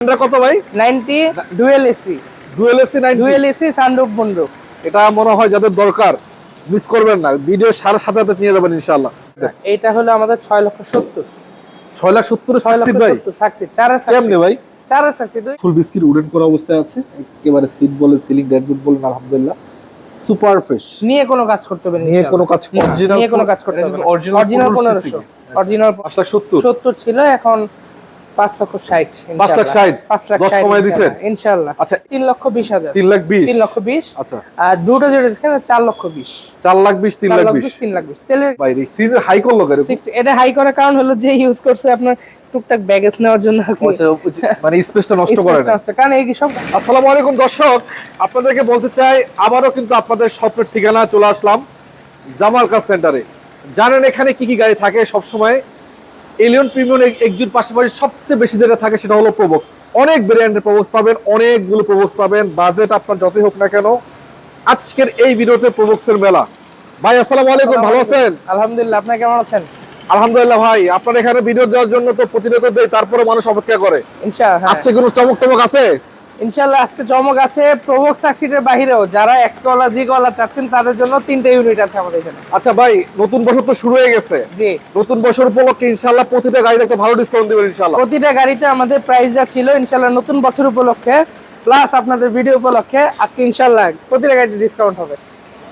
এটা কত ভাই? 90 dual AC. Dual AC 90। Dual AC sunroof moonroof. এটা মনে হয় যাদের দরকার মিস করবেন না, ভিডিও সারা সাথে নিয়ে যাবেন ইনশাআল্লাহ। এটা হলো আমাদের 6,70,000। 6,70,000 সাকসিড ভাই। 6,70,000 সাকসিড। চারের সাকসিড কেমনে ভাই? চারের সাকসিড। ফুল বিস্কিট উডেন করা অবস্থায় আছে, একেবারে সিট বলে সিলিং ড্যাশবোর্ড বলেন আলহামদুলিল্লাহ সুপার ফ্রেশ। নিয়ে কোনো কাজ করতে হবে না, নিয়ে কোনো কাজ অরিজিনাল নিয়ে কোনো কাজ করতে হবে না। অরিজিনাল 1500, অরিজিনাল 5,70,000 ছিল, এখন 5,60,000 5,60,000 10 কমায় দিবেন ইনশাআল্লাহ। আচ্ছা 3,20,000 3,20,000 3,20,000। আচ্ছা আর দুটো যেটা দেখেন 4,20,000 4,20,000 3,20,000 3,20,000 তেলের ভাই সিজন হাই করলো করে 60। এটা হাই করার কারণ হলো যে ইউজ করছে আপনার টুকটাক ব্যাগেজ নেওয়ার জন্য, মানে স্পেসটা নষ্ট করে না, কারণ এই সব। আসসালামু আলাইকুম দর্শক, আপনাদেরকে বলতে চাই আবারও কিন্তু আপনাদের স্বপ্নের ঠিকানা চলে আসলাম জামাল কার সেন্টারে। জানেন এখানে কি কি গাড়ি থাকে সব সময়? এলিয়ন প্রিমিয়াম এক্সির পাশাপাশি সবচেয়ে বেশি যেটা থাকে সেটা হলো প্রোবক্স। অনেক ভেরিয়েন্টের প্রোবক্স পাবেন, অনেকগুলো প্রোবক্স পাবেন, বাজেট আপনার যতই হোক না কেন। আজকের এই ভিডিওতে প্রোবক্সের মেলা। ভাই আসসালামু আলাইকুম, ভালো আছেন? আলহামদুলিল্লাহ, আপনি কেমন আছেন? আলহামদুলিল্লাহ ভাই, আপনার এখানে ভিডিও দেওয়ার জন্য তো প্রতিনিয়ত দেই, তারপরে মানুষ অপেক্ষা করে। ইনশাআল্লাহ আজকে কোনো চমক টমক আছে? ইনশাআল্লাহ আজকে চমক আছে। প্রোবক্স সাকসিডের বাইরেও যারা এক্স কলা জি কলা চাচ্ছেন তাদের জন্য 3টে ইউনিট আছে আমাদের এখানে। আচ্ছা ভাই, নতুন বছর তো শুরু হয়ে গেছে। জি, নতুন বছর উপলক্ষে ইনশাআল্লাহ প্রতিটা গাড়িতে একটা ভালো ডিসকাউন্ট দিবেন ইনশাআল্লাহ। প্রতিটা গাড়িতে আমাদের প্রাইস যা ছিল ইনশাআল্লাহ নতুন বছর উপলক্ষে প্লাস আপনাদের ভিডিও উপলক্ষে আজকে ইনশাআল্লাহ প্রতিটা গাড়িতে ডিসকাউন্ট হবে।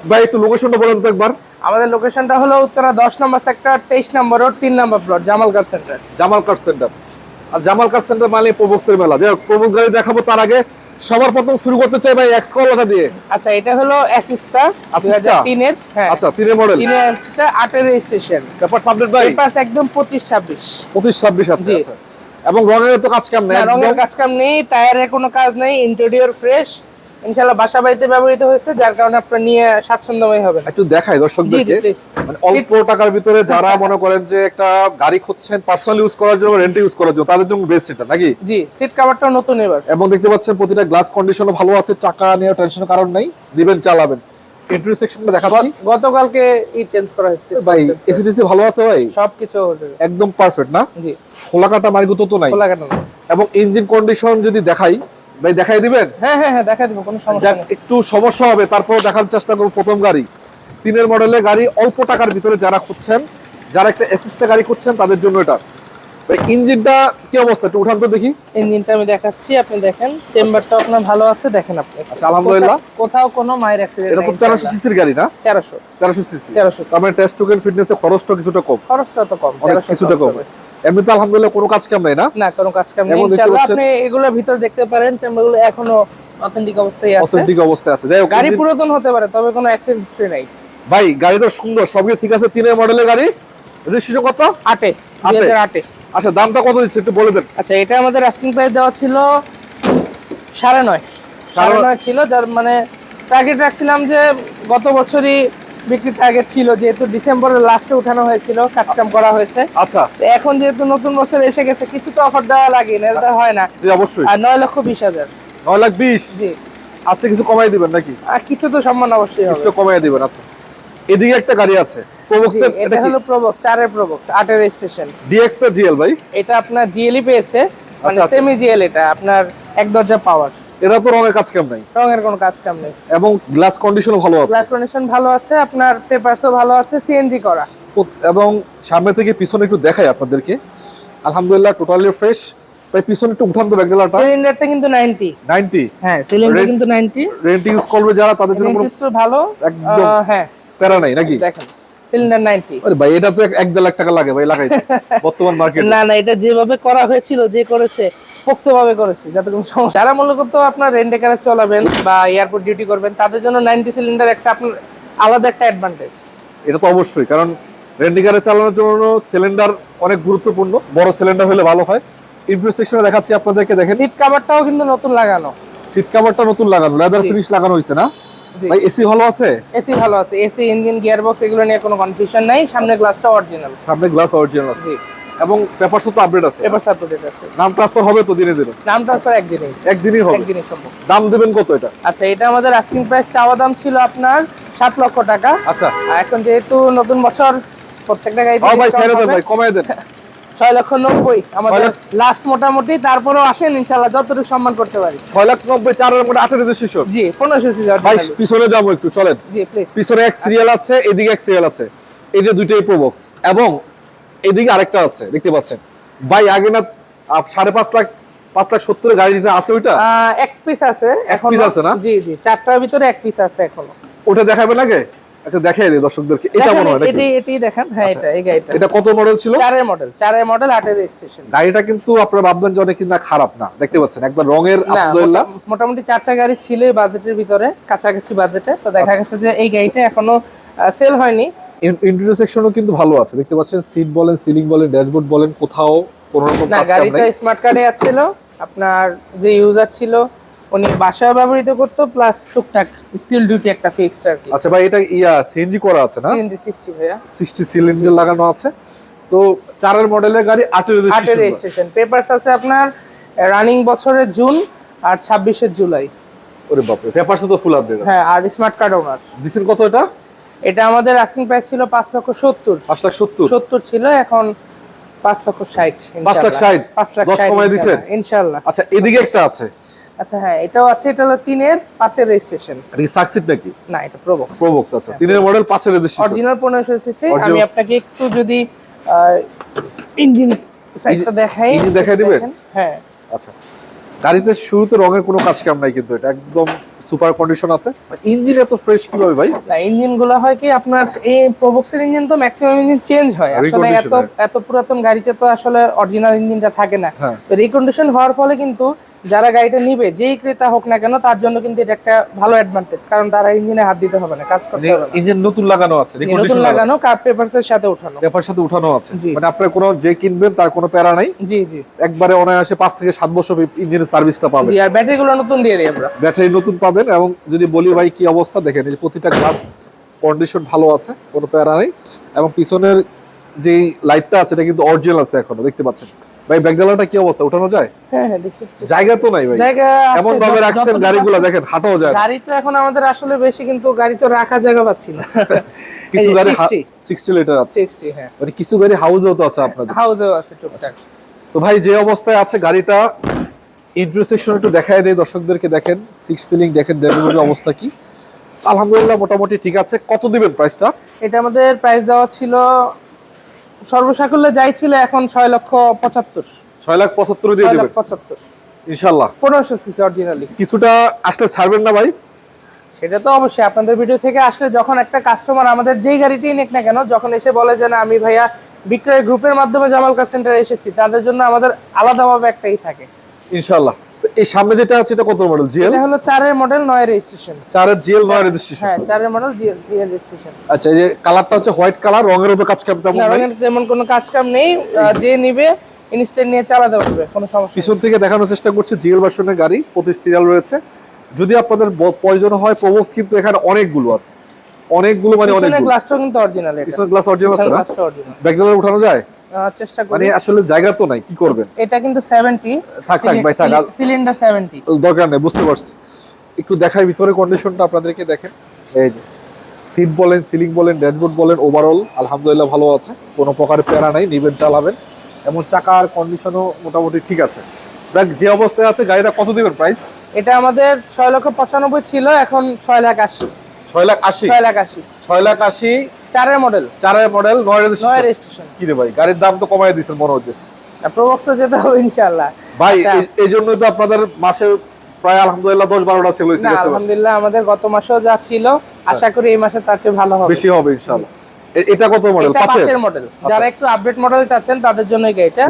ভাই একটু লোকেশনটা বলেন তো একবার। আমাদের লোকেশনটা হলো উত্তরা 10 নম্বর সেক্টর 23 নম্বর রোড 3 নম্বর plot, Jamal car centre. Jamal car centre. আর জামাল কার সেন্টার মানে প্রোবক্সের মেলা। যাই হোক, প্রোবক্স গাড়ি দেখাবো, তার আগে সবার প্রথম শুরু করতে চাই ভাই এক্স কলাটা দিয়ে। আচ্ছা, এটা হলো অ্যাসিস্টা 2003 এর। হ্যাঁ আচ্ছা 3 এর মডেল, 3 এর অ্যাসিস্টা 8 এর রেজিস্ট্রেশন। পেপার আপডেট ভাই? পেপারস একদম 25-26 25-26 আছে। আচ্ছা, এবং রঙের তো কাজ কাম নেই? রঙের কাজ কাম নেই, টায়ারে কোনো কাজ নেই, ইন্টেরিয়র ফ্রেশ ইনশাআল্লাহ। বাসা বাড়িতে ব্যবহৃত হয়েছে, যার কারণে আপনারা নিয়ে স্বাচ্ছন্দ্যময় হবেন। একটু দেখাই দর্শকদেরকে, মানে অল্প টাকার ভিতরে যারা মনে করেন যে একটা গাড়ি খুঁজছেন পার্সোনালি ইউজ করার জন্য, রেন্টে ইউজ করার জন্য, তাদের জন্য বেস্ট এটা নাকি? জি, সিট কভারটাও নতুন এবার। এবং দেখতে পাচ্ছেন প্রতিটা গ্লাস কন্ডিশনও ভালো আছে, টাকা নিয়ে টেনশনের কারণ নাই, দিবেন চালাবেন। ইন্টেরিয়র সেকশনটা দেখাচ্ছি। গতকালকে চেঞ্জ করা হয়েছে ভাই, এসিটিসি ভালো আছে ভাই? সবকিছু একদম পারফেক্ট না? জি, খোলা কাটা মার্গুতো তো নাই? খোলা কাটা না। এবং ইঞ্জিন কন্ডিশন যদি দেখাই ভাই, দেখাই দিবেন? হ্যাঁ হ্যাঁ হ্যাঁ, দেখা দেব, কোনো সমস্যা নেই। একটু সমস্যা হবে, তারপর দেখার চেষ্টা করব। প্রথম গাড়ি 3 এর মডেলের গাড়ি, অল্প টাকার ভিতরে যারা খুঁজছেন, যারা একটা অ্যাসিস্টে গাড়ি খুঁজছেন তাদের জন্য এটা। ভাই ইঞ্জিনটা কি অবস্থা একটু উঠান তো দেখি। ইঞ্জিনটা আমি দেখাচ্ছি, আপনি দেখেন। চেম্বারটা আপনার ভালো আছে, দেখেন আপনি। আচ্ছা আলহামদুলিল্লাহ। কোথাও কোনো মাইর অ্যাক্সিডেন্ট এটা তো 1300 সিসির গাড়ি না? 1300 সিসি। 1300। তার মানে টেস্ট টোকেন ফিটনেসে খরচটা কিছুটা কম। খরচটা তো কম, অনেক কিছুটা কম। এমনিতে আলহামদুলিল্লাহ কোনো কাজ কাম নাই না? না, কোনো কাজ কাম নেই ইনশাআল্লাহ। আপনি এগুলোর ভিতর দেখতে পারেন, চেম্বারগুলো এখনো অথেন্টিক অবস্থায় আছে। অথেন্টিক অবস্থায় আছে। যাই হোক, গাড়ি পুরাতন হতে পারে তবে কোনো অ্যাক্সিডেন্ট হিস্ট্রি নাই। ভাই গাড়িটা সুন্দর, সবই ঠিক আছে। 3 এর মডেলের গাড়ি, রেজিস্ট্রেশন কত? 8 2008। আচ্ছা দামটা কত দিচ্ছে একটু বলে দেন। আচ্ছা, এটা আমাদের আস্কিং প্রাইস দেওয়া ছিল 9.5 ছিল, যার মানে টার্গেট রাখছিলাম যে গত বছরই বিক্রির টার্গেট ছিল, যেহেতু ডিসেম্বরের লাস্টে উঠানো হয়েছিল, কাজকাম করা হয়েছে। আচ্ছা, এখন যেহেতু নতুন বছর এসে গেছে, কিছু তো অফার দেওয়া লাগে না, এটা হয় না? জি অবশ্যই। আর 9,20,000। 9,20,000? জি, আজকে কিছু কমাই দিবেন নাকি? আর কিছু তো সম্মান অবশ্যই হবে, কিছু কমাই দিবেন। আচ্ছা, এদিকে একটা গাড়ি আছে প্রোবক্সের, এটা হলো প্রোবক্স 4 এর প্রোবক্স 8 এর রেজিস্ট্রেশন। ডিএক্স এর জিএল ভাই? এটা আপনার জিএলই পেয়েছে, মানে আচ্ছা, সেমি জিএল। এটা আপনার এক দরজা পাওয়ার। এটা তো রঙের কাজ কাম নাই? রঙের কোনো কাজ কাম নেই, এবং গ্লাস কন্ডিশনও ভালো আছে। গ্লাস কন্ডিশন ভালো আছে, আপনার পেপারসও ভালো আছে, সিএনজি করা। এবং সামনে থেকে পিছনে একটু দেখাই আপনাদেরকে, আলহামদুলিল্লাহ টোটালি ফ্রেশ। ভাই পিছনে একটু উঠান তো ব্যাকডালাটা। সিলিন্ডারটা কিন্তু 90। হ্যাঁ, সিলিন্ডার কিন্তু 90। রেন্ট ইউজ করবে যারা তাদের জন্য রেন্ট ইউজ করে ভালো একদম হ্যাঁ প্যারা নাই নাকি? দেখেন সিলিন্ডার 90। আরে ভাই এটা তো 1-1.5 লাখ টাকা লাগে ভাই লাগাইতে বর্তমান মার্কেটে। না না, এটা যেভাবে করা হয়েছিল, যে করেছে পোক্তভাবে করেছে, যাতে কোনো সমস্যা। যারা মূলত আপনার রেন্টে কারে চলাবেন বা এয়ারপোর্ট ডিউটি করবেন, তাদের জন্য 90 সিলিন্ডার একটা আপনার আলাদা একটা অ্যাডভান্টেজ। এটা তো অবশ্যই, কারণ রেন্টি গাড়ি চালানোর জন্য সিলিন্ডার অনেক গুরুত্বপূর্ণ, বড় সিলিন্ডার হলে ভালো হয়। ইনফিউজ সেকশনে দেখাচ্ছি আপনাদেরকে, দেখেন সিট কভারটাও কিন্তু নতুন লাগানো। সিট কভারটা নতুন লাগানো, লেদার ফিনিশ লাগানো হয়েছে না ভাই? এসি ভালো আছে? এসি ভালো আছে, এসি, ইঞ্জিন, গিয়ারবক্স এগুলো নিয়ে কোনো কনফিউশন নাই। সামনে গ্লাসটা অরিজিনাল, সামনে গ্লাস অরিজিনাল আছে, এবং পেপারসও তো আপডেট আছে। পেপার সাপোর্টেড আছে। নাম ট্রান্সফার হবে তো দিনে দিনে? নাম ট্রান্সফার একদিনই হবে? একদিনই সম্ভব। দাম দেবেন কত এটা? আচ্ছা, এটা আমাদের আস্কিং প্রাইস চাওয়া দাম ছিল আপনার 7 লক্ষ টাকা। আচ্ছা, আর এখন যেহেতু নতুন বছর, প্রত্যেকটা গাড়িতে ভাই ছেড়ে দেন ভাই, কমায় দেন। 6,90,000 আমাদের লাস্ট মোটামুটি, তারপরেও আসেন ইনশাআল্লাহ যতটুকু সম্মান করতে পারি। 6,90,000 চারের মধ্যে 8 রেজিস্ট্রেশন। জি 1500 সিসি। ভাই পিছনে যাবো একটু, চলেন। জি প্লিজ। পিছনে এক সিরিয়াল আছে, এদিকে এক সিরিয়াল আছে, এই যে দুইটাই প্রোবক্স এবং এদিকে আরেকটা আছে দেখতে পাচ্ছেন। ভাই আগে না 5.5 লাখ 5,70,000 গাড়ি দিতে আছে ওইটা? এক পিস আছে এখন পিস আছে না? জি জি, চারটার ভিতরে এক পিস আছে এখনো। ওটা দেখাবেন আগে? আচ্ছা দেখাই দিই দর্শকদেরকে। এটা মনে হয় নাকি? এটাই দেখেন। হ্যাঁ এটা এই গাড়িটা। এটা কত মডেল ছিল? 4 মডেল 8 এর রেজিস্ট্রেশন। গাড়িটা কিন্তু আপনারা ভাববেন যে অনেক কিন্তু খারাপ না, দেখতে পাচ্ছেন একবার রঙের আলহামদুলিল্লাহ মোটামুটি 4টা গাড়ি ছিল বাজেটের ভিতরে, কাছাকাছি বাজেটে। তো দেখা গেছে যে এই গাড়িটা এখনো সেল হয়নি। ইন্টেরিয়র সেকশনও কিন্তু ভালো আছে, দেখতে পাচ্ছেন সিট বলেন, সিলিং বলেন, ড্যাশবোর্ড বলেন, কোথাও কোনো রকম না কাজ কাম গাড়িটা নাই। স্মার্ট কার্ডে আছিল, আপনার যে ইউজার ছিল উনি বাসায় ব্যবহৃত করতো, প্লাস টুকটাক স্কিল ডিউটি একটা ফিক্সড আর কি। আচ্ছা ভাই এটা সিএনজি করা আছে না? সিএনজি 60 ভাইয়া, 60 সিলিন্ডার লাগানো আছে। তো 4 মডেলের গাড়ি 8 রেজিস্ট্রেশন। পেপারস আছে আপনার রানিং বছরের জুন আর 26 জুলাই। ওরে বাপ রে, পেপারস তো ফুল আপডেট। হ্যাঁ আর স্মার্ট কার্ড ওনার। দিছেন কত এটা? এটা আমাদের আস্কিং প্রাইস ছিল 5,70,000। 5,70,000 ছিল, এখন 5,60,000 5,60,000 10 কমায় দিছেন ইনশাআল্লাহ। আচ্ছা এদিকে একটা আছে। আচ্ছা হ্যাঁ এটাও আছে, এটা হলো 3 এর 5 এর রেজিস্ট্রেশন। এটা কি সাকসিড নাকি? না এটা প্রোবক্স। প্রোবক্স আচ্ছা 3 এর মডেল 5 এর রেজিস্ট্রেশন। Original 1500 CC. আমি আপনাকে একটু যদি ইঞ্জিন সাইডটা দেখাই। ইঞ্জিন দেখাই দিবেন? হ্যাঁ আচ্ছা গাড়িতে শুরুতে রঙের কোনো কাজ কাম নাই কিন্তু এটা একদম সুপার কন্ডিশন আছে। ইঞ্জিন এত ফ্রেশ কিভাবে ভাই? না ইঞ্জিন গুলো হয় কি আপনার এই প্রোবক্সের ইঞ্জিন তো ম্যাক্সিমাম ইঞ্জিন চেঞ্জ হয় আসলে, এত পুরাতন গাড়িতে তো আসলে অরিজিনাল ইঞ্জিনটা থাকে না। তো রিকন্ডিশন হওয়ার ফলে কিন্তু যারা গাড়িটা নিবে, যেই ক্রেতা হোক না কেন, তার জন্য কিন্তু এটা একটা ভালো অ্যাডভান্টেজ, কারণ তারা ইঞ্জিনে হাত দিতে হবে না, কাজ করতে হবে না। ইঞ্জিন নতুন লাগানো আছে, নতুন লাগানো, কার পেপারসের সাথে উঠানো, পেপার সাথে উঠানো আছে, মানে আপনার কোনো যে কিনবেন তার কোনো প্যারা নাই। জি জি একবারে অনায়াসে 5 থেকে 7 বছর ইঞ্জিনের সার্ভিসটা পাবেন। জি আর ব্যাটারিগুলো নতুন দিয়ে দিই আমরা। ব্যাটারি নতুন পাবেন। এবং যদি বলি ভাই কি অবস্থা দেখেন, এই প্রতিটা গ্লাস কন্ডিশন ভালো আছে, কোনো প্যারা নেই। এবং পিছনের যে লাইটটা আছে এটা কিন্তু অরিজিনাল আছে এখনো, দেখতে পাচ্ছেন। ভাই ব্যাকডালাটা কি অবস্থা, উঠানো যায়? হ্যাঁ হ্যাঁ দেখি। জায়গা তো নাই ভাই, জায়গা এমন ভাবে রাখছেন গাড়িগুলো দেখেন হাঁটাও যায়। গাড়ি তো এখন আমাদের আসলে বেশি, কিন্তু গাড়ি তো রাখার জায়গা পাচ্ছি না। কিছু গাড়ি 60 লিটার আছে, 60 হ্যাঁ, মানে কিছু গাড়ি হাউসেও তো আছে আপনাদের। হাউসেও আছে টুকটাক। তো ভাই যে অবস্থায় আছে গাড়িটা, ইন্টারসেকশন একটু দেখায় দেই দর্শকদেরকে। দেখেন 6 সিলিং, দেখেন ড্যাশবোর্ডের অবস্থা কি। আলহামদুলিল্লাহ মোটামুটি ঠিক আছে। কত দিবেন প্রাইসটা? এটা আমাদের প্রাইস দেওয়া ছিল সর্বসাকুল্যে যাই ছিল এখন 6,75,000। 6,75,000 দিয়ে দিবেন 6,75,000 ইনশাআল্লাহ। 1500 সিসি অরিজিনালি। কিছুটা আসলে ছাড়বেন না ভাই? সেটা তো অবশ্যই, আপনাদের ভিডিও থেকে আসলে যখন একটা কাস্টমার আমাদের যেই গাড়িটাই নেক না কেন, যখন এসে বলে যে না আমি ভাইয়া বিক্রয় গ্রুপের মাধ্যমে জামাল কার সেন্টারে এসেছি, তাদের জন্য আমাদের আলাদাভাবে একটাই থাকে ইনশাআল্লাহ। এই সামনে যেটা আছে এটা কত মডেল? জিএল? এটা হলো 4 এর মডেল 9 এর রেজিস্ট্রেশন। 4 এর জিএল 9 রেজিস্ট্রেশন। হ্যাঁ 4 এর মডেল জিএল রেজিস্ট্রেশন। আচ্ছা এই যে কালারটা হচ্ছে হোয়াইট কালার, রঙের উপর কাজ কাম তেমন নাই? রঙের তেমন কোনো কাজ কাম নেই, যে নিবে ইনস্ট্যান্ট নিয়ে চালাতে পারবে, কোনো সমস্যা নেই। পিছন থেকে দেখানোর চেষ্টা করছি জিএল ভার্সনের গাড়ি, প্রতি সিরিয়াল রয়েছে। যদি আপনাদের প্রয়োজন হয় প্রোবক্স কিন্তু এখানে অনেকগুলো আছে, অনেকগুলো মানে অনেকগুলো। পিছনের গ্লাসটাও কিন্তু অরিজিনাল, এটা পিছনের গ্লাস অরিজিনাল আছে না? গ্লাসটা অরিজিনাল। ব্যাকডালা উঠানো যায়? চেষ্টা করি। মানে আসলে জায়গা তো নাই, কি করবেন? এটা কিন্তু 70 থাক ভাই থাক, সিলিন্ডার 70 দরকার নেই, বুঝতে পারছি। একটু দেখাই ভিতরে কন্ডিশনটা আপনাদেরকে, দেখেন এই যে সিট বলেন, সিলিং বলেন, ড্যাশবোর্ড বলেন, ওভারঅল আলহামদুলিল্লাহ ভালো আছে, কোনো প্রকার প্যারা নাই, নিবেন চালাবেন। এবং চাকার কন্ডিশনও মোটামুটি ঠিক আছে। দেখ যে অবস্থায় আছে গাড়িটা কত দিবেন প্রাইস? এটা আমাদের 6,95,000 ছিল, এখন 6,80,000। 6,80,000 6,80,000 6,80,000 4 এর মডেল, 4 এর মডেল 9 রেজিস্ট্রেশন। কি রে ভাই, গাড়ির দাম তো কমায় দিয়েছেন মনে হচ্ছে প্রবক্স যেতে হবে ইনশাআল্লাহ ভাই। এই জন্যই তো আপনাদের মাসে প্রায় আলহামদুলিল্লাহ 10-12টা সেল হয়েছে। আলহামদুলিল্লাহ আমাদের গত মাসেও যা ছিল, আশা করি এই মাসে তার চেয়ে ভালো হবে, বেশি হবে ইনশাআল্লাহ। এটা কত মডেল? 5 এর মডেল। যারা একটু আপডেট মডেল চাচ্ছেন তাদের জন্য এই গাড়িটা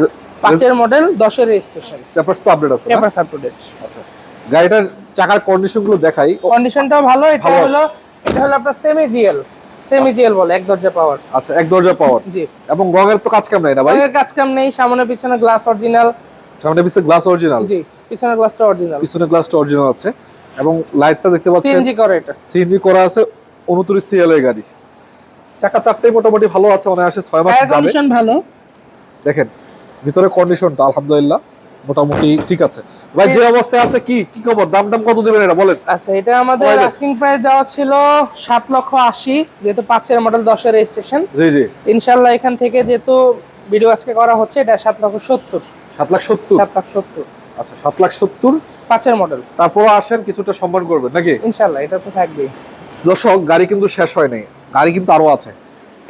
5 এর মডেল, 10 এর রেজিস্ট্রেশন। পেপারস তো আপডেট আছে? Papers update. আচ্ছা গাড়িটার চাকার কন্ডিশন গুলো দেখাই, কন্ডিশনটাও ভালো। এটা হলো আপনার সেমি জিএল বলে, এক দরজা পাওয়ার। আচ্ছা এক দরজা পাওয়ার। জি। এবং রঙের তো কাজ কাম নাই না ভাই? রঙের কাজ কাম নেই, সামনে পিছনে গ্লাস অরিজিনাল। সামনে পিছনে গ্লাস অরিজিনাল? জি পিছনে গ্লাসটা অরিজিনাল। পিছনে গ্লাসটা অরিজিনাল আছে। এবং লাইটটা দেখতে পাচ্ছেন সিএনজি করা, এটা সিএনজি করা আছে। 29 সিরিয়াল এর গাড়ি। চাকা চারটাই মোটামুটি ভালো আছে, অনায়াসে 6 মাস যাবে। কন্ডিশন ভালো। দেখেন ভিতরে কন্ডিশনটা আলহামদুলিল্লাহ মোটামুটি ঠিক আছে। ভাই যে অবস্থায় আছে কি খবর, দাম কত দিবেন এটা বলেন? আচ্ছা এটা আমাদের আস্কিং প্রাইস দেওয়া ছিল 7,80,000, যেহেতু 5 এর মডেল 10 এর রেজিস্ট্রেশন। জি জি ইনশাআল্লাহ এখান থেকে যেহেতু ভিডিও আজকে করা হচ্ছে, এটা 7,70,000। 7,70,000। 7,70,000। আচ্ছা 7,70,000 5 মডেল। তারপর আসেন কিছুটা সম্মান করবেন নাকি? ইনশাআল্লাহ, এটা তো থাকবেই। দর্শক গাড়ি কিন্তু শেষ হয় নাই, গাড়ি কিন্তু আরো আছে।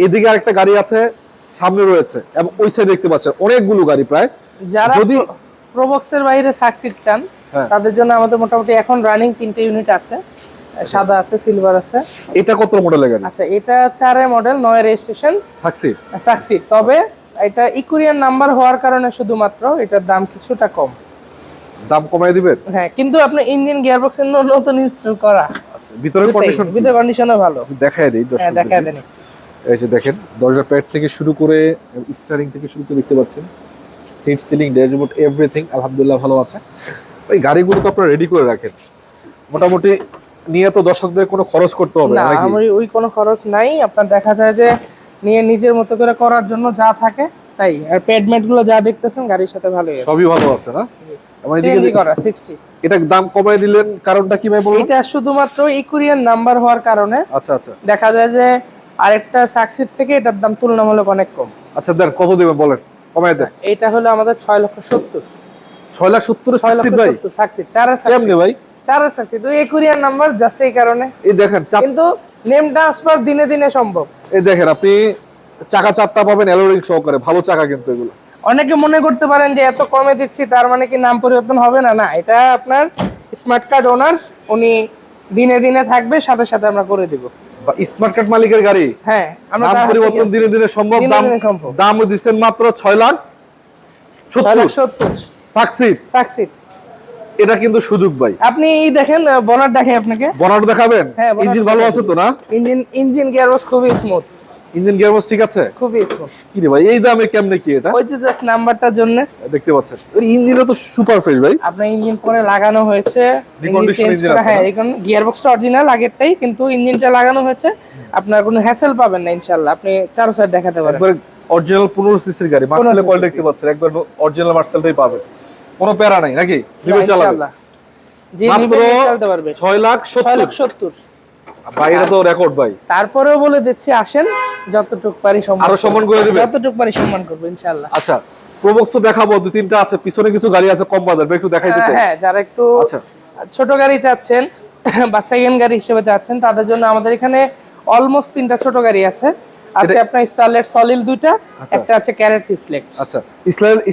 এদিকে আরেকটা গাড়ি আছে, সামনে রয়েছে, এবং ওই সাইডে দেখতে পাচ্ছেন অনেকগুলো গাড়ি প্রায়। যারা যদি প্রবক্সের বাইরে সাকসিড চান তাদের জন্য আমাদের মোটামুটি এখন রানিং 3টে ইউনিট আছে, সাদা আছে, সিলভার আছে। এটা কত মডেলের গাড়ি? আচ্ছা, এটা 4 মডেল, 9 রেজিস্ট্রেশন, সাকসিড। তবে এটা ইকুরিয়ান নাম্বার হওয়ার কারণে শুধুমাত্র এটার দাম কিছুটা কম। দাম কমায় দিবেন? হ্যাঁ, কিন্তু আপনি ইঞ্জিন গিয়ারবক্স নতুন ইনস্টল করা। আচ্ছা, ভিতরের কন্ডিশন? ভিতরের কন্ডিশনও ভালো। দেখায় দেই দর্শক। হ্যাঁ, দেখায় দেন। এই যে দেখেন, দরজার প্যাড থেকে শুরু করে স্টিয়ারিং থেকে শুরু করে দেখতে পাচ্ছেন, সিট, সিলিং, ড্যাশবোর্ড, এভরিথিং আলহামদুলিল্লাহ ভালো আছে। ওই গাড়িগুলো তো আপনারা রেডি করে রাখেন, মোটামুটি নিয়ে তো দর্শকদের কোনো খরচ করতে হবে না, নাকি? আমার ওই কোনো খরচ নাই। আপনার দেখা যায় যে নিয়ে নিজের মতো করে করার জন্য যা থাকে তাই। আর প্যাডম্যাট গুলো যা দেখতেছেন গাড়ির সাথে ভালোই আছে, সবই ভালো আছে না? আমার সিএনজি এদিকে করা 60। এটা দাম কমায় দিলেন কারণটা কি ভাই বলুন? এটা শুধুমাত্র ইকুরিয়ান নাম্বার হওয়ার কারণে। আচ্ছা আচ্ছা, দেখা যায় যে আরেকটা সাকসিড থেকে এটার দাম তুলনামূলক অনেক কম। আচ্ছা দেন, কত দিবেন বলেন, কমায় দেন। এটা হলো আমাদের 6,70,000। 6,70,000 সাকসিড ভাই? সাকসিড, 4 কেমনে ভাই? 4 সাকসিড, ওই ইকুরিয়ান নাম্বার জাস্ট এই কারণে। এই দেখেন, কিন্তু নেম ট্রান্সফার দিনে দিনে সম্ভব। এই দেখেন, আপনি চাকা 4টা পাবেন অ্যালোরিং সহকারে, ভালো চাকা কিন্তু এগুলো। অনেকে মনে করতে পারেন যে এত কমে দিচ্ছি তার মানে কি নাম পরিবর্তন হবে না। না, এটা আপনার স্মার্ট কার্ড ওনার, উনি দিনে দিনে থাকবে, সাথে সাথে আমরা করে দিব। স্মার্ট কার্ড মালিকের গাড়ি? হ্যাঁ, আমরা নাম পরিবর্তন দিনে দিনে সম্ভব। দাম দিচ্ছেন মাত্র 6,70,000 সাকসিড। এটা কিন্তু সুযোগ ভাই। আপনি দেখেন, বনার দেখেন, আপনাকে বনার দেখাবেন? হ্যাঁ, ইঞ্জিন ভালো আছে তো না? ইঞ্জিন গিয়ারবক্স খুবই স্মুথ। ইঞ্জিন গিয়ারবক্স ঠিক আছে? খুবই স্মুথ। কি রে ভাই, এই দামে কেমনে কি এটা? ওই যে জাস্ট নাম্বারটার জন্য দেখতে পাচ্ছেন, এই ইঞ্জিনটা তো সুপার ফ্রেশ ভাই। আপনার ইঞ্জিন পরে লাগানো হয়েছে, ইঞ্জিন চেঞ্জ করা। হ্যাঁ, এখন গিয়ারবক্সটা অরিজিনাল আগেরটাই, কিন্তু ইঞ্জিনটা লাগানো হয়েছে। আপনার কোনো হ্যাসেল পাবেন না ইনশাআল্লাহ। আপনি চারো সাইড দেখাতে পারেন। একবার অরিজিনাল 15 সিসির গাড়ি, মার্সেলের কোয়ালিটি দেখতে পাচ্ছেন, একবার অরিজিনাল মার্সেলটাই পাবেন, কোনো প্যারা নাই নাকি? নিবে চালাবেন ইনশাআল্লাহ, জি নিবে চালাতে পারবে। 6,70,000 ভাই, এটা তো রেকর্ড ভাই। তারপরেও বলে দিচ্ছি, আসেন, যতটুকু পারি সম্মান, আরো সম্মান করে দিবেন। যতটুকু পারি সম্মান করব ইনশাআল্লাহ। আচ্ছা, প্রবক্স তো দেখাবো, 2-3টা আছে, পিছনে কিছু গাড়ি আছে কম বাজার, একটু দেখাইতে চাই। হ্যাঁ, যারা একটু ছোট গাড়ি চাচ্ছেন বা সেকেন্ড গাড়ি হিসেবে চাচ্ছেন তাদের জন্য আমাদের এখানে অলমোস্ট 3টা ছোট গাড়ি আছে। আপনার স্টারলেট সলিড 2টা, একটা আছে ক্যারেট রিফ্লেক্ট। আচ্ছা,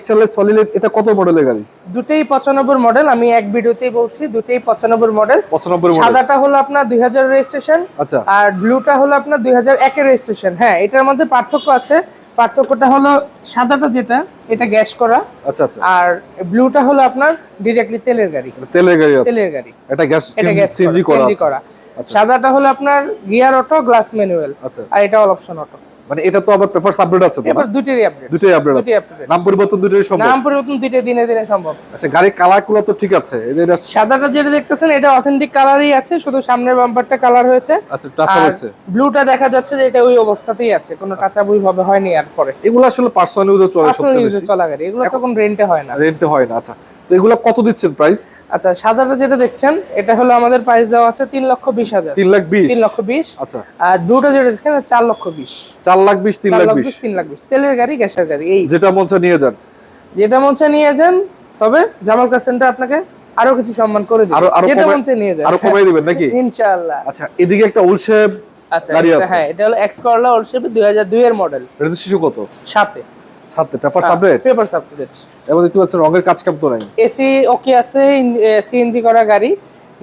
স্টারলেট সলিড এটা কত মডেলের গাড়ি? দুটেই 95 মডেল। আমি এক ভিডিওতেই বলছি দুটেই 95 মডেল। 95 মডেল। সাদাটা হলো আপনার 2000 রেজিস্ট্রেশন, আচ্ছা, আর ব্লুটা হলো আপনার 2001 এর রেজিস্ট্রেশন। হ্যাঁ, এটার মধ্যে পার্থক্য আছে। পার্থক্যটা হলো সাদাটা যেটা, এটা গ্যাস করা। আচ্ছা আচ্ছা। আর ব্লুটা হলো আপনার ডাইরেক্টলি তেলের গাড়ি। তেলের গাড়ি আছে? তেলের গাড়ি। এটা গ্যাস সিএনজি করা। সাদাটা হলো আপনার গিয়ার অটো, গ্লাস ম্যানুয়াল। আচ্ছা, আর এটা অল অপশন অটো। মানে এটা তো আবার পেপারস আপডেট আছে তো? পেপার দুটোই আপডেট। দুটোই আপডেট আছে। নাম পরিবর্তন দুটোই সম্ভব? নাম পরিবর্তন দুটোই দিনে দিনে সম্ভব। আচ্ছা, গাড়ির কালারগুলো তো ঠিক আছে? এদের সাদাটা যেটা দেখতেছেন এটা অথেন্টিক কালারই আছে, শুধু সামনের বাম্পারটা কালার হয়েছে। আচ্ছা, টাচ হয়েছে। ব্লুটা দেখা যাচ্ছে যে এটা ওই অবস্থাতেই আছে, কোনো টাচ আপ ভাবে হয়নি। আর পরে এগুলো আসলে পার্সোনাল ইউজে চলে, সবচেয়ে বেশি চলা গাড়ি এগুলো, তখন রেন্টে হয় না। রেন্টে হয় না। আচ্ছা, তো এগুলো কত দিচ্ছেন প্রাইস? আচ্ছা, সাদাটা যেটা দেখছেন এটা হলো আমাদের প্রাইস দেওয়া আছে 3,20,000। 3,20,000। আচ্ছা, আর ব্লুটা যেটা দেখছেন 4,20,000। 4,20,000, 3,20,000। 3,20,000 তেলের গাড়ি, গ্যাসের গাড়ি। এই যেটা মন চায় নিয়ে যান, যেটা মন চায় নিয়ে যান। তবে জামাল কার সেন্টার আপনাকে আরো কিছু সম্মান করে দিবে, যেটা মন চায় নিয়ে যান, আরো কমাই দিবেন নাকি? ইনশাআল্লাহ। আচ্ছা, এদিকে একটা ওলশেপ গাড়ি আছে। হ্যাঁ, এটা হলো এক্স করলা ওলশেপ 2002 এর মডেল। এটা তো শিশু কত? 7 পেপার আপডেট। Paper update. এবং দেখতে পাচ্ছেন রঙের কাজ কাম তো নাই। এসি ওকে আছে, সিএনজি করা গাড়ি,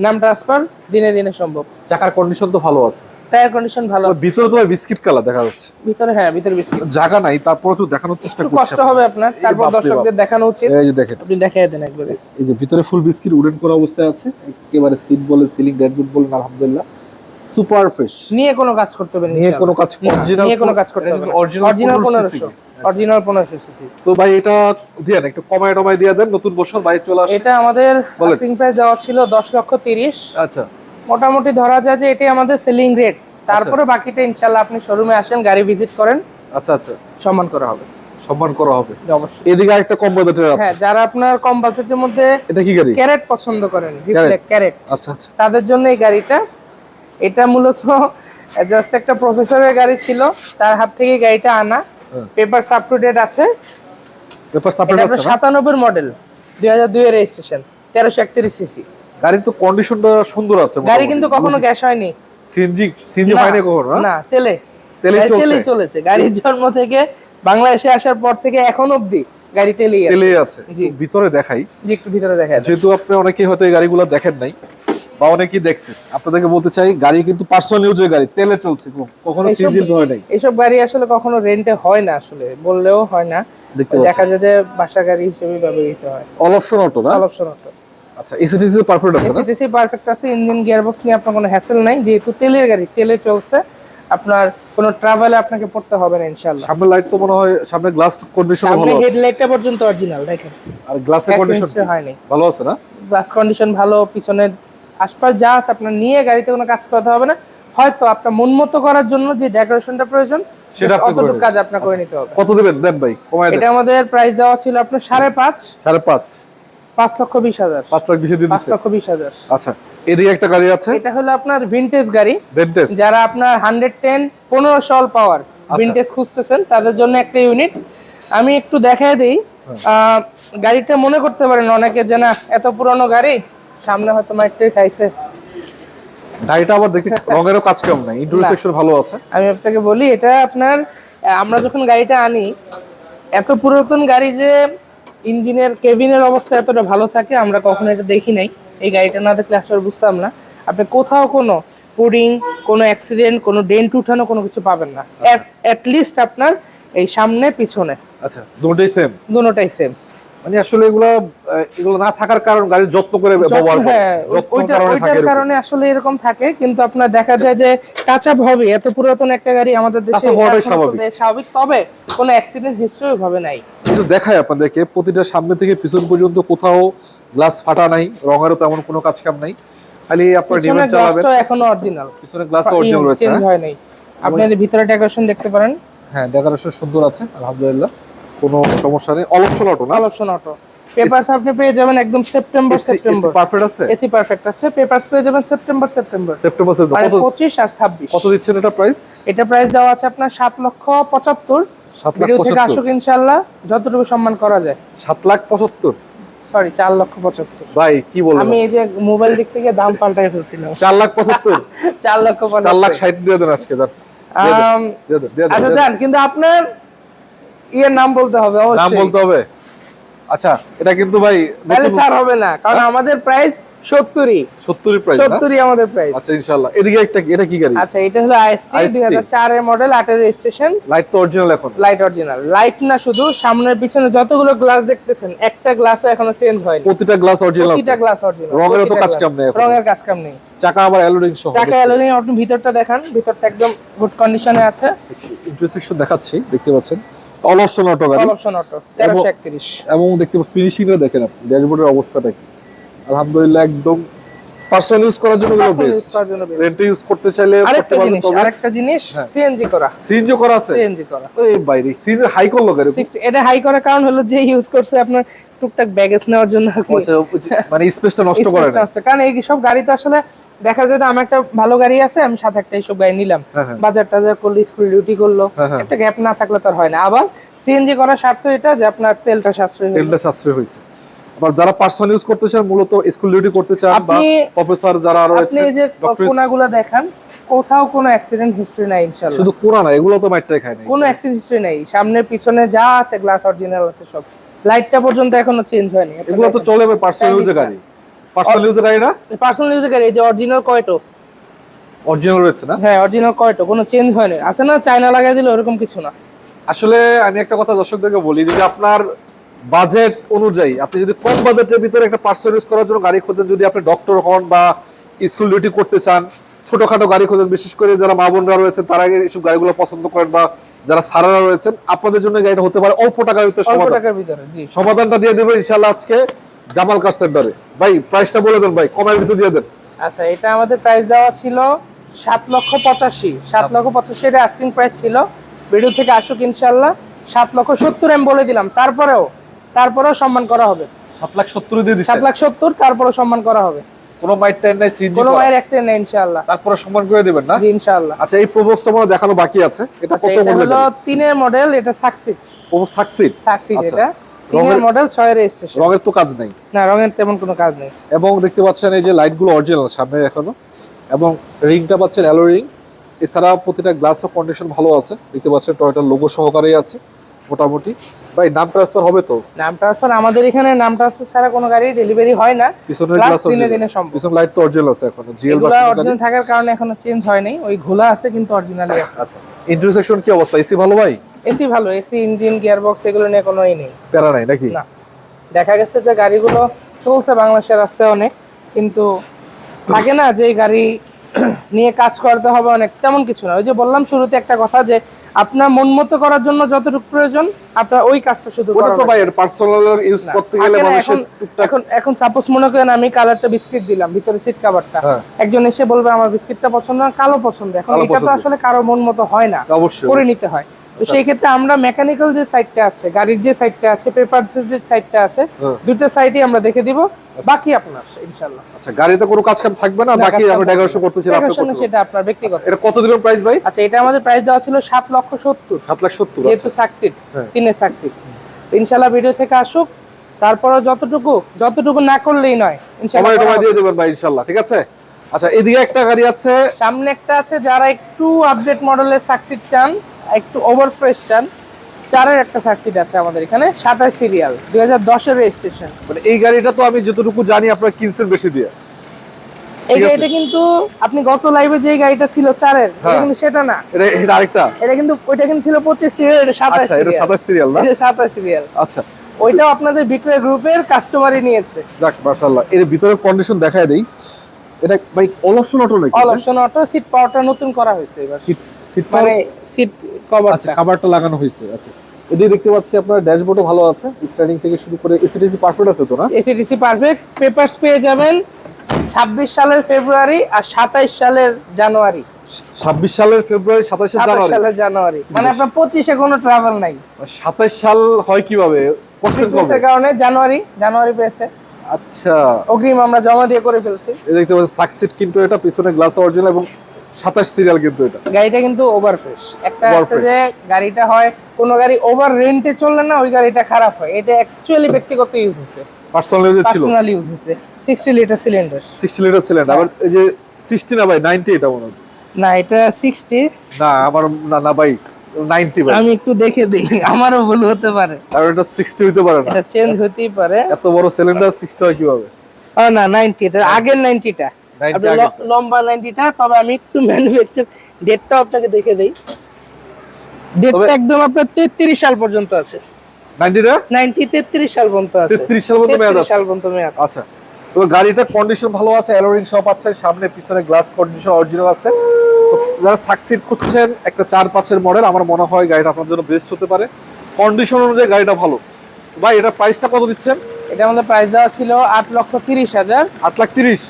নাম ট্রান্সফার দিনে দিনে সম্ভব। চাকার কন্ডিশন তো ভালো আছে, টায়ার কন্ডিশন ভালো আছে। ভিতরে তো বিস্কিট কালার দেখা যাচ্ছে। ভিতরে, হ্যাঁ, ভিতরে বিস্কিট। জায়গা নাই, তারপর তো দেখানোর চেষ্টা করছি। কষ্ট হবে আপনার, তারপর দর্শকদের দেখানো উচিত। এই যে দেখেন, আপনি দেখায় দেন একবারে। এই যে ভিতরে ফুল বিস্কিট উডেন করা অবস্থায় আছে, একেবারে সিট বলে, সিলিং ড্যাশবোর্ড বলে, আলহামদুলিল্লাহ সুপার ফ্রেশ। নিয়ে কোনো কাজ করতে হবে না, নিয়ে কোনো কাজ করতে হবে না। Original 1500, original 1500 CC. তো ভাই এটা দেন একটু কমায় টমায় দিয়ে দেন, নতুন বছর ভাই চলে আসে। এটা আমাদের আস্কিং প্রাইস দেওয়া ছিল 10,30,000। আচ্ছা, মোটামুটি ধরা যায় যে এটাই আমাদের সেলিং রেট। তারপরে বাকিটা ইনশাআল্লাহ আপনি শোরুমে আসেন, গাড়ি ভিজিট করেন। আচ্ছা আচ্ছা, সম্মান করা হবে, সম্মান করা হবে অবশ্যই। এদিকে আরেকটা কম বাজেটের আছে। হ্যাঁ, যারা আপনার কম বাজেটের মধ্যে এটা কি গাড়ি? ক্যারেট পছন্দ করেন, রিফ্লেক্ট ক্যারেট। আচ্ছা আচ্ছা, তাদের জন্য এই গাড়িটা। এটা মূলত জাস্ট একটা প্রফেসরের গাড়ি ছিল, তার হাত থেকে গাড়িটা আনা। পেপারস আপ টু ডেট আছে। পেপার সাপোর্ট এটা আছে না? 97 মডেল, 2002 এর রেজিস্ট্রেশন, 1331 সিসি। গাড়ির তো কন্ডিশনটা সুন্দর আছে গাড়ি কিন্তু কখনো গ্যাস হয়নি, সিএনজি না, হয়নি কখনো না? না, তেলে তেলেই চলেছে। গাড়ির জন্ম থেকে বাংলাদেশে আসার পর থেকে এখন অবধি গাড়ি তেলেই আছে। জি। ভিতরে দেখাই, জি একটু ভিতরে দেখা যাচ্ছে। যেহেতু আপনি অনেকেই হয়তো এই গাড়িগুলো দেখেন নাই বা অনেকেই দেখছেন, আপনাদেরকে বলতে চাই গাড়ি কিন্তু পার্সোনাল ইউজের গাড়ি, তেলে চলছে, কখনো সিএনজি হয় নাই। এইসব গাড়ি আসলে কখনো রেন্টে হয় না, আসলে বললেও হয় না, দেখা যায় যে বাসা গাড়ি হিসেবে ব্যবহৃত হয়। অল অপশন অটো না? All option auto. আচ্ছা, এসিটিসি পারফেক্ট আছে না? এসিটিসি পারফেক্ট আছে, ইঞ্জিন গিয়ারবক্স নিয়ে আপনার কোনো হ্যাসেল নাই, যেহেতু তেলের গাড়ি, তেলে চলছে, আপনার কোনো ট্রাভেলে আপনাকে পড়তে হবে না ইনশাআল্লাহ। সামনে লাইট তো মনে হয়, সামনে গ্লাস কন্ডিশন ভালো আছে, হেডলাইটটা পর্যন্ত অরিজিনাল দেখেন, আর গ্লাসের কন্ডিশন হয়নি, ভালো আছে না? গ্লাস কন্ডিশন ভালো, পিছনে আশপাশ যা আছে আপনার নিয়ে গাড়িতে কোনো কাজ করতে হবে না, হয়তো আপনার মন মতো করার জন্য যে ডেকোরেশনটা প্রয়োজন সেটা অতটুকু কাজ আপনার করে নিতে হবে। কত দিবেন দেন ভাই, কমায় দেন। এটা আমাদের প্রাইস দেওয়া ছিল আপনার 5.5, 5.5 5,20,000, 5,20,000। 5,20,000। আচ্ছা, এদিকে একটা গাড়ি আছে, এটা হলো আপনার ভিনটেজ গাড়ি, ভেন্টেজ। যারা আপনার 110 1500 অল পাওয়ার ভিনটেজ খুঁজতেছেন তাদের জন্য একটা ইউনিট। আমি একটু দেখায় দেই, গাড়িটা মনে করতে পারেন অনেকে যে না এত পুরনো গাড়ি, সামনে হয়তো মাইট্রে খাইছে। গাড়িটা আবার দেখতে রঙেরও কাজ কম নাই, ইন্টেরিয়র সেকশন ভালো আছে। আমি আপনাকে বলি, এটা আপনার আমরা যখন গাড়িটা আনি, এত পুরাতন গাড়ি যে ইঞ্জিনের কেবিনের অবস্থা এতটা ভালো থাকে আমরা কখনো এটা দেখি নাই। এই গাড়িটা না দেখলে আসলে বুঝতাম না। আপনি কোথাও কোনো পুডিং, কোনো অ্যাক্সিডেন্ট, কোনো ডেন্ট উঠানো কোনো কিছু পাবেন না, অ্যাট লিস্ট আপনার এই সামনে পিছনে। আচ্ছা, দুটোই সেম? দুটোটাই সেম। মানে আসলে এগুলো না থাকার কারণ গাড়ির যত্ন করে ব্যবহার করে, হ্যাঁ, ওইটার কারণে আসলে এরকম থাকে। কিন্তু আপনার দেখা যায় যে টাচ আপ হবে, এত পুরাতন একটা গাড়ি আমাদের দেশে স্বাভাবিক, তবে কোনো অ্যাক্সিডেন্ট হিস্ট্রি ভাবে নাই। কিন্তু দেখায় আপনাদেরকে প্রতিটা সামনে থেকে পিছন পর্যন্ত কোথাও গ্লাস ফাটা নাই, রঙেরও তেমন কোনো কাজ কাম নাই, খালি আপনার ডিমেন্ট চালাবেন। গ্লাসটা এখনো অরিজিনাল, পিছনে গ্লাস অরিজিনাল রয়েছে, চেঞ্জ হয় নাই। আপনি যদি ভিতরে ডেকোরেশন দেখতে পারেন, হ্যাঁ ডেকোরেশন সুন্দর আছে আলহামদুলিল্লাহ, কোনো সমস্যা নেই। অল অপশন অটো না? All option auto. পেপারস আপনি পেয়ে যাবেন একদম সেপ্টেম্বর পারফেক্ট আছে, এসি পারফেক্ট আছে। পেপারস পেয়ে যাবেন সেপ্টেম্বর কত 25 আর 26। কত দিচ্ছেন এটা প্রাইস? এটা প্রাইস দেওয়া আছে আপনার 7,75,000। 7,75,000 থেকে আসুক ইনশাআল্লাহ, যতটুকু সম্মান করা যায়। 7,75,000? সরি, 4,75,000। ভাই কি বলবো, আমি এই যে মোবাইল দিক থেকে দাম পাল্টাই ফেলছিলাম। 4,75,000? 4,75,000, 4,60,000 দিয়ে দেন আজকে, দেন। আচ্ছা যান, কিন্তু আপনার নাম বলতে হবে, অবশ্যই নাম বলতে হবে। আচ্ছা, এটা কিন্তু ভাই তাহলে ছাড় হবে না, কারণ আমাদের প্রাইস 70 প্রাইস না? 70 আমাদের প্রাইস। আচ্ছা ইনশাআল্লাহ। এদিকে এটা কি গাড়ি? আচ্ছা, এটা হলো আইএসটি 2004 এর মডেল, 8 এর রেজিস্ট্রেশন। লাইট তো অরিজিনাল এখন? লাইট অরিজিনাল, লাইট না শুধু সামনের পিছনে যতগুলো গ্লাস দেখতেছেন, একটা গ্লাসও এখনো চেঞ্জ হয়নি, প্রতিটা গ্লাস অরিজিনাল আছে, প্রতিটা গ্লাস অরিজিনাল। রঙের তো কাজ কাম নেই, রঙের কাজ কাম নেই। চাকা আবার অ্যালুমিনিয়াম সহ, চাকা অ্যালুমিনিয়াম। আপনি ভিতরটা দেখান, ভিতরটা একদম গুড কন্ডিশনে আছে। ইন্টারসেকশন দেখাচ্ছি, দেখতে পাচ্ছেন অল অপশন অটো গাড়ি, অল অপশন অটো, 1331। এবং দেখতে ফিনিশিংটা দেখেন আপনি, ড্যাশবোর্ডের অবস্থাটা কি আলহামদুলিল্লাহ, একদম পার্সোনাল ইউজ করার জন্য বেস্ট। রেন্ট ইউজ করতে চাইলে করতে পারবেন। আরেকটা জিনিস, সিএনজি করা। সিএনজি করা আছে? সিএনজি করা। এই বাইরে সিএনজি হাই করলো গাড়ি। 60 এটা হাই করার কারণ হলো যে ইউজ করছে আপনার টুকটাক ব্যাগেজ নেওয়ার জন্য, মানে স্পেসটা নষ্ট করে না। কারণ এই সব গাড়ি তো আসলে দেখা যায় যে আমার একটা ভালো গাড়ি আছে, আমি সাথে একটা এইসব গাড়ি নিলাম, বাজার টাজার করলে, স্কুল ডিউটি করলো, একটা গ্যাপ না থাকলে তো আর হয় না। আবার সিএনজি করার স্বার্থ এটা যে আপনার তেলটা সাশ্রয় হয়েছে। আবার যারা পার্সোনাল ইউজ করতে চান, মূলত স্কুল ডিউটি করতে চান, বা প্রফেসর যারা রয়েছে, আপনি এই যে কোনাগুলো দেখান, কোথাও কোনো অ্যাক্সিডেন্ট হিস্টরি নাই ইনশাআল্লাহ। শুধু কোনা না, এগুলো তো মাইট্রে খায় না, কোনো অ্যাক্সিডেন্ট হিস্টরি নাই। সামনে পিছনে যা আছে গ্লাস অরিজিনাল আছে সব, লাইটটা পর্যন্ত এখনো চেঞ্জ হয়নি। এগুলো তো চলে পার্সোনাল ইউজের গাড়ি। পার্সোনাল ইউজের গাড়ি না? পার্সোনাল ইউজের গাড়ি। এই যে অরিজিনাল কয়টো, অরিজিনাল রয়েছে না? হ্যাঁ অরিজিনাল কয়টো, কোনো চেঞ্জ হয়নি। আছে না চায়না লাগাই দিল, এরকম কিছু না। আসলে আমি একটা কথা দর্শকদেরকে বলি, যদি আপনার বাজেট অনুযায়ী, আপনি যদি কম বাজেটের ভিতরে একটা পার্সোনাল ইউজ করার জন্য গাড়ি খোঁজেন, যদি আপনি ডক্টর হন বা স্কুল ডিউটি করতে চান, ছোটখাটো গাড়ি খোঁজেন, বিশেষ করে যারা মা বোনরা রয়েছেন তারা এইসব গাড়িগুলো পছন্দ করেন, বা যারা সারারা রয়েছেন, আপনাদের জন্য গাড়িটা হতে পারে অল্প টাকার ভিতরে সমাধানটা দিয়ে দেবেন ইনশাআল্লাহ আজকে জামাল কার সেন্টারে। ভাই প্রাইসটা বলে দেন ভাই, কমের ভিতরে দিয়ে দেন। আচ্ছা, এটা আমাদের প্রাইস দেওয়া ছিল 7,85,000। 7,85,000 এটা আস্কিং প্রাইস ছিল। ভিডিও থেকে আসুক ইনশাআল্লাহ 7,70,000 আমি বলে দিলাম। তারপরেও সম্মান করা হবে। 7,70,000 দিয়ে দিচ্ছেন? 7,70,000 তারপরেও সম্মান করা হবে। কোনো মাইট টাইম নাই, সিএনজি কোনো মায়ের অ্যাক্সিডেন্ট নেই ইনশাআল্লাহ। তারপরে সম্মান করে দিবেন না? জি ইনশাআল্লাহ। আচ্ছা, এই প্রোবক্সটা মনে হয় দেখানো বাকি আছে। এটা আচ্ছা, কত এটা মডেল? হলো 3 এর মডেল, এটা সাকসিড। ও সাকসিড। সাকসিড আচ্ছা। এটা 3 এর মডেল, 6 এর রেজিস্ট্রেশন। রঙের তো কাজ নাই? না, রঙের তেমন কোনো কাজ নেই। এবং দেখতে পাচ্ছেন এই যে লাইটগুলো অরিজিনাল সামনে এখনো, এবং রিংটা পাচ্ছেন অ্যালো রিং। এছাড়া প্রতিটা গ্লাসের কন্ডিশন ভালো আছে, দেখতে পাচ্ছেন টয়োটার লোগো সহকারেই আছে মোটামুটি। ভাই নাম ট্রান্সফার হবে তো? নাম ট্রান্সফার আমাদের এখানে নাম ট্রান্সফার ছাড়া কোনো গাড়ি ডেলিভারি হয় না। পিছনের Plus গ্লাস দিনে দিনে সম্ভব। পিছন লাইট তো অরিজিনাল আছে এখনো, জিএল এগুলা ভার্সন অরিজিনাল থাকার কারণে এখনো চেঞ্জ হয় নাই, ওই ঘোলা আছে কিন্তু অরিজিনালি আছে। আচ্ছা, ইন্টারসেকশন কি অবস্থা? এসি ভালো ভাই? এসি ভালো, এসি, ইঞ্জিন, গিয়ারবক্স এগুলো নিয়ে কোনোই নেই, প্যারা নাই নাকি? না। দেখা গেছে যে গাড়িগুলো চলছে বাংলাদেশের রাস্তায় অনেক, কিন্তু থাকে না যে এই গাড়ি নিয়ে কাজ করতে হবে অনেক, তেমন কিছু না। ওই যে বললাম শুরুতে একটা কথা, যে আপনার মন মতো করার জন্য যতটুকু প্রয়োজন আপনার ওই কাজটা শুধু ওটা করা তো ভাই পার্সোনাল ইউজ করতে গেলে মানুষের টুকটাক। এখন সাপোজ মনে করেন আমি কালারটা বিস্কিট দিলাম ভিতরে সিট কভারটা, একজন এসে বলবে আমার বিস্কিটটা পছন্দ না, কালো পছন্দ। এখন এটা তো আসলে কারো মন মতো হয় না, অবশ্যই করে নিতে হয়। তো সেই ক্ষেত্রে আমরা মেকানিক্যাল যে সাইডটা আছে, গাড়ির যে সাইডটা আছে, পেপারসের যে সাইডটা আছে, দুটো সাইডই আমরা দেখে দিব, বাকি আপনার ইনশাআল্লাহ। আচ্ছা, গাড়িতে কোনো কাজ কাম থাকবে না, বাকি আমরা ডেকোরেশন করতেছিলাম আপনার, সেটা আপনার ব্যক্তিগত। এটা কত দিবেন প্রাইস ভাই? আচ্ছা, এটা আমাদের প্রাইস দেওয়া ছিল 7,70,000। 7,70,000 যেহেতু সাকসিড, 3 এর সাকসিড। ইনশাআল্লাহ ভিডিও থেকে আসুক, তারপরে যতটুকু না করলেই নয়, ইনশাআল্লাহ সময় দিয়ে দেবেন ভাই ইনশাআল্লাহ, ঠিক আছে? আচ্ছা, এদিকে একটা গাড়ি আছে, সামনে একটা আছে, যারা একটু আপডেট মডেলের সাকসিড চান, একটু ওভার ফ্রেশ চান, 4 এর একটা সাকসিড আছে আমাদের এখানে, 27 সিরিয়াল, 2010 এর রেজিস্ট্রেশন। মানে এই গাড়িটা তো আমি যতটুকু জানি আপনারা কিনছেন বেশি দিয়ে। এই গাড়িটা কিন্তু আপনি গত লাইভে যে গাড়িটা ছিল 4 এর, এটা কিন্তু সেটা না, এটা আরেকটা। এটা কিন্তু ওইটা কিন্তু ছিল 25 সিরিয়াল, এটা 27 আচ্ছা, এটা 27 সিরিয়াল না? এটা 27 সিরিয়াল। আচ্ছা, ওইটাও আপনাদের বিক্রয় গ্রুপের কাস্টমারই নিয়েছে। যাক মাশাআল্লাহ। এর ভিতরে কন্ডিশন দেখায় দেই। এটা ভাই অল অপশন অটো নাকি? অল অপশন অটো, সিট পাওয়ারটা নতুন করা হয়েছে এবার, সিট মানে সিট আচ্ছা, কভারটা লাগানো হয়েছে। আচ্ছা, এদিকে দেখতে পাচ্ছি আপনার ড্যাশবোর্ডও ভালো আছে, স্টার্টিং থেকে শুরু করে এসিডিসি পারফেক্ট আছে তো না? AC DC perfect. পেপারস পেয়ে যাবেন 26 সালের ফেব্রুয়ারি আর 27 সালের জানুয়ারি। 26 সালের ফেব্রুয়ারি, 27 সালের জানুয়ারি, মানে আপনার 25 এ কোনো ট্রাভেল নাই। 27 সাল হয় কিভাবে? ফিটনেসের কারণে জানুয়ারি পেয়েছে। আচ্ছা, অগ্রিম আমরা জমা দিয়ে করে ফেলছি। এই দেখতে পাচ্ছেন সাকসিড, কিন্তু এটা পিছনে গ্লাস অরিজিনাল এবং 27 সিরিয়াল কিন্তু এটা। গাড়িটা কিন্তু ওভার ফ্রেশ। একটা আছে যে গাড়িটা হয় কোন গাড়ি ওভার রেন্টে চললে না, ওই গাড়িটা খারাপ হয়। এটা অ্যাকচুয়ালি ব্যক্তিগত ইউজ হচ্ছে, পার্সোনাল ইউজ হচ্ছে। 60 লিটার সিলিন্ডার, 60 লিটার সিলিন্ডার। আবার এই যে 60 না ভাই, 90 এটা মনে হয়। না, এটা 60 না, আমার না ভাই, 90 ভাই। আমি একটু দেখে দেই, আমারও ভুল হতে পারে। আর এটা 60 হইতে পারে না, এটা চেঞ্জ হতেই পারে। এত বড় সিলিন্ডার 60 হয় কিভাবে? না 90, এটা আগের 90টা, লম্বা 90টা। তবে আমি একটু ম্যানুফ্যাকচার ডেটটা আপনাকে দেখে দেই। ডেটটা একদম আপনার 33 সাল পর্যন্ত আছে। 33 সাল পর্যন্ত আছে। 33 সাল পর্যন্ত মেয়াদ। আচ্ছা, তো গাড়িটা কন্ডিশন ভালো আছে, অ্যালোরিং সব আছে, সামনে পিছনে গ্লাস কন্ডিশন অরিজিনাল আছে। তো যারা সাকসিড করছেন একটা 4-5 এর মডেল, আমার মনে হয় গাড়িটা আপনার জন্য বেস্ট হতে পারে। কন্ডিশন অনুযায়ী গাড়িটা ভালো। ভাই এটা প্রাইসটা কত দিচ্ছেন? এটা আমাদের প্রাইস দেওয়া ছিল 8,30,000। 8,30,000,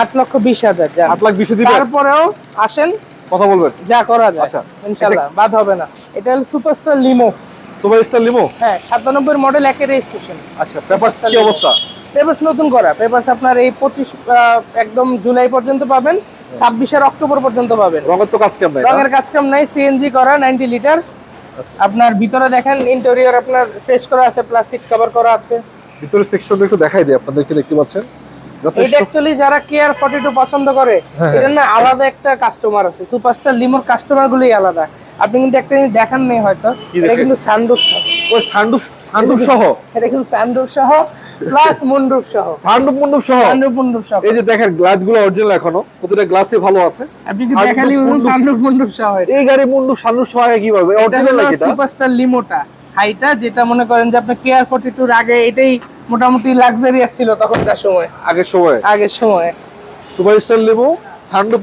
8,20,000। 8,20,000 দিবেন? তারপরেও আসেন, কথা বলবেন, যা করা যায় আচ্ছা, ইনশাআল্লাহ বাদ হবে না। এটা হলো সুপারস্টার লিমো, সুপারস্টার লিমো। হ্যাঁ, 97 মডেল, 1 এর রেজিস্ট্রেশন। আচ্ছা, পেপারস কি অবস্থা? পেপারস নতুন করা। পেপারস আপনার এই 25 একদম জুলাই পর্যন্ত পাবেন, 26 এর অক্টোবর পর্যন্ত পাবেন। রঙের তো কাজ কাম নাই? রঙের কাজ কাম নাই, সিএনজি করা, 90 লিটার। আপনার ভিতরে দেখেন ইন্টেরিয়র আপনার ফ্রেশ করা আছে, প্লাস সিট কভার করা আছে। ভিতরের সেকশনটা একটু দেখাই দিই আপনাদেরকে, দেখতে পাচ্ছেন। এটা অ্যাকচুয়ালি যারা কেয়ার 42 পছন্দ করে, এর না আলাদা একটা কাস্টমার আছে। সুপারস্টার লিমোর কাস্টমার গুলোই আলাদা। আপনি কিন্তু একটা জিনিস দেখান নেই হয়তো, এটা কিন্তু সানরুফ সহ। ওই সানরুফ সহ? এটা কিন্তু সানরুফ সহ প্লাস মুন্ডুফ সহ। সানরুফ সহ? মুন্ডুফ সহ। এই যে দেখেন গ্লাসগুলো অরিজিনাল এখনো, প্রতিটা গ্লাসই ভালো আছে। আপনি কি দেখালি সানরুফ মুন্ডুফ সহ? এই গাড়ি সানরুফ সহ কিভাবে? অরিজিনাল নাকি এটা? সুপারস্টার লিমোটা হাইটা, যেটা মনে করেন যে আপনার কেয়ার 42 এর আগে এটাই মোটামুটি লাক্সারিয়াস ছিল তখনকার সময়, আগের সময়। সুপারস্টার লিমো সানরুফ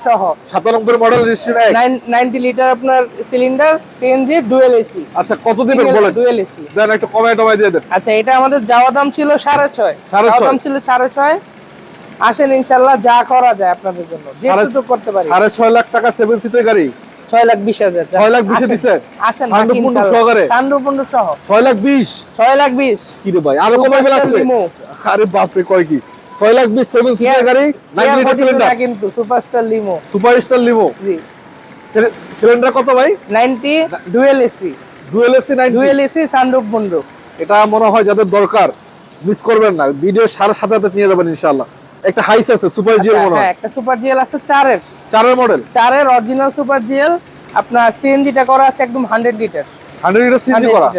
সহ 97 মডেল রেজিস্ট্রেশন, 90 লিটার আপনার সিলিন্ডার, সিএনজি, ডুয়াল এসি। আচ্ছা, কত দিবেন বলেন? ডুয়াল এসি দেন একটু কমায় দিয়ে দেন। আচ্ছা, এটা আমাদের যাওয়া দাম ছিল 6.5, যাওয়া দাম ছিল 6.5। আসেন ইনশাআল্লাহ যা করা যায় আপনাদের জন্য, যেটুকু করতে পারি। 6.5 লাখ টাকা 7 সিটের গাড়ি, 6,20,000। 6,20,000 দিছেন? আসেন সানরুফ সহ 6,20,000। 6,20,000 কি রে ভাই, আরো কমাই ফেলা আছে? আরে বাপ রে, কয় কি 6,20,000 7 সিটার গাড়ি 90 লিটার সিলিন্ডার কিন্তু সুপারস্টার লিমো। Superstar limo. জি। সিলিন্ডার কত ভাই? 90 dual AC. Dual AC 90। Dual AC sunroof moonroof. এটা মনে হয় যাদের দরকার মিস করবেন না, ভিডিও সারা সাথে নিয়ে যাবেন ইনশাআল্লাহ। একটা হাইস আছে সুপার জিএল মনে হয়। হ্যাঁ, একটা সুপার জিএল আছে 4 এর মডেল। 4 এর অরিজিনাল সুপার জিএল। আপনার সিএনজিটা করা আছে একদম 100 লিটার। 100 লিটার সিএনজি করা।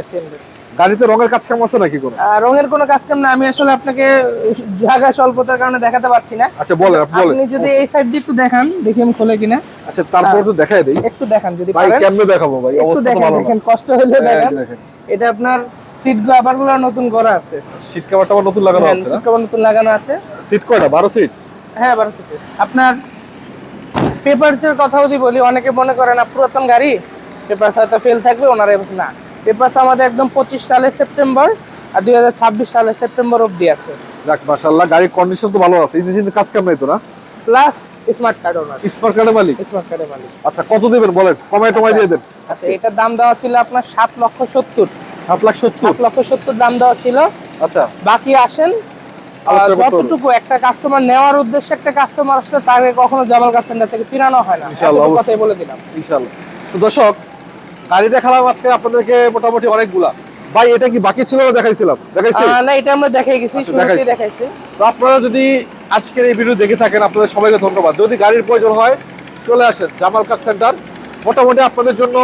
গাড়িতে রঙের কাজ কাম আছে নাকি কোনো? রঙের কোনো কাজ কাম না, আমি আসলে আপনাকে জায়গা স্বল্পতার কারণে দেখাতে পারছি না। আচ্ছা বলেন, আপনি যদি এই সাইড দিয়ে একটু দেখান, দেখি আমি খুলে কিনা। আচ্ছা তারপর তো দেখাই দেই। একটু দেখান যদি ভাই পারেন। কেমনে দেখাবো ভাই, অবস্থা তো ভালো না। দেখেন কষ্ট হলে দেখেন। এটা আপনার সিট কভারগুলো নতুন করা আছে। সিট কভারটা নতুন লাগানো আছে না? সিট কভার নতুন লাগানো আছে। সিট কয়টা? 12 সিট। হ্যাঁ 12 সিট। আপনার পেপারসের কথা যদি বলি, অনেকে মনে করে না পুরাতন গাড়ি পেপারস হয়তো ফেল থাকবে, ওনারে না। পেপারস আমাদের একদম 25 সালের সেপ্টেম্বর আর 2026 সালের সেপ্টেম্বর অবধি আছে। যাক মাশাআল্লাহ, গাড়ির কন্ডিশন তো ভালো আছে, ইঞ্জিন কাজ কাম নাই তো না? প্লাস স্মার্ট কার্ড ওনার। স্মার্ট কার্ডের মালিক? স্মার্ট কার্ডের মালিক। আচ্ছা কত দিবেন বলেন, কমায় টমায় দিয়ে দেন। আচ্ছা এটার দাম দেওয়া ছিল আপনার 7,70,000। 7,70,000। 7,70,000 দাম দেওয়া ছিল। আচ্ছা বাকি আসেন যতটুকু একটা কাস্টমার নেওয়ার উদ্দেশ্যে, একটা কাস্টমার আসলে তাকে কখনো জামাল কার সেন্টার থেকে ফিরানো হয় না, ইনশাআল্লাহ কথাই বলে দিলাম। ইনশাআল্লাহ। তো দর্শক, গাড়ি দেখালাম আজকে আপনাদেরকে মোটামুটি অনেকগুলা। ভাই এটা কি বাকি ছিল না দেখাইছিলাম? দেখাইছি না, এটা আমরা দেখাই গেছি, শুরুতেই দেখাইছি। তো আপনারা যদি আজকের এই ভিডিও দেখে থাকেন, আপনাদের সবাইকে ধন্যবাদ। যদি গাড়ির প্রয়োজন হয় চলে আসেন জামাল কার সেন্টার। মোটামুটি আপনাদের জন্য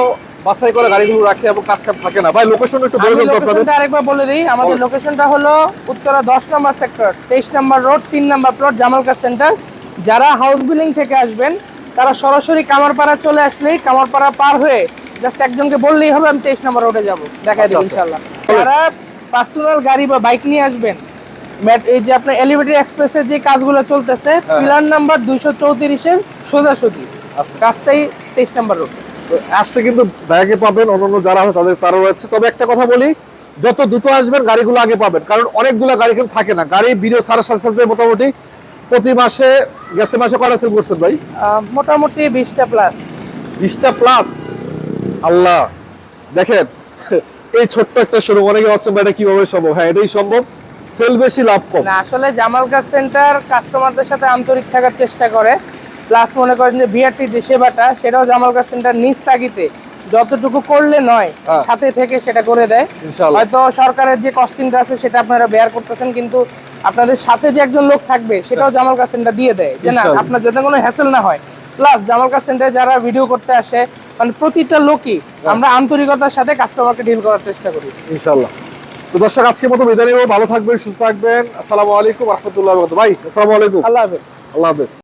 বাছাই করে গাড়িগুলো রাখে এবং কাজ কাম থাকে না। ভাই লোকেশন একটু বলে দেন আপনাদের। লোকেশনটা আরেকবার বলে দেই, আমাদের লোকেশনটা হলো উত্তরা 10 নম্বর সেক্টর 23 নম্বর রোড 3 নম্বর প্লট জামাল কার সেন্টার। যারা হাউস বিল্ডিং থেকে আসবেন তারা সরাসরি কামারপাড়া চলে আসলেই, কামারপাড়া পার হয়ে জাস্ট একজনকে বললেই হবে আমি 23 নম্বর রোডে যাব, দেখাই দেব ইনশাআল্লাহ। যারা পার্সোনাল গাড়ি বা বাইক নিয়ে আসবেন, এই যে আপনার এলিভেটেড এক্সপ্রেসের যে কাজগুলো চলতেছে, পিলার নাম্বার 234 এর সোজাসুজি রাস্তায় 23 নম্বর রোড আসতে কিন্তু ব্যাগে পাবেন, অন্যান্য যারা আছে তারও রয়েছে। তবে একটা কথা বলি, যত দ্রুত আসবেন গাড়িগুলো আগে পাবেন, কারণ অনেকগুলো গাড়ি কিন্তু থাকে না। গাড়ি ভিডিও সারার সাথে সাথে মোটামুটি প্রতি মাসে গেছে মাসে কটা সেল করছেন ভাই? মোটামুটি 20টা প্লাস। 20টা প্লাস। আল্লাহ দেখেন, এই ছোট্ট একটা শোরুম, অনেকে ভাবছেন এটা কিভাবে সম্ভব? হ্যাঁ এটাই সম্ভব, সেল বেশি লাভ কম। না আসলে জামাল কার সেন্টার কাস্টমারদের সাথে আন্তরিক থাকার চেষ্টা করে, প্লাস মনে করেন যে বিআরটি যে সেবাটা, সেটাও জামাল কার সেন্টার নিজ তাগিদে যতটুকু করলে নয় সাথে থেকে সেটা করে দেয়। হয়তো সরকারের যে কস্টিংটা আছে সেটা আপনারা বেয়ার করতেছেন, কিন্তু আপনাদের সাথে যে একজন লোক থাকবে সেটাও জামাল কার সেন্টার দিয়ে দেয়, যে না আপনার যাতে কোনো হ্যাসেল না হয়। প্লাস জামাল কার সেন্টারে যারা ভিডিও করতে আসে, মানে প্রতিটা লোকই আমরা আন্তরিকতার সাথে কাস্টমারকে ডিল করার চেষ্টা করি ইনশাআল্লাহ। তো দর্শক আজকের মতো বিদায় নেব, ভালো থাকবেন, সুস্থ থাকবেন। আসসালামু আলাইকুম ওয়া রাহমাতুল্লাহি ওয়া বারাকাতুহু। ভাই আসসালামু আলাইকুম। আল্লাহ হাফেজ। আল্লাহ হাফেজ।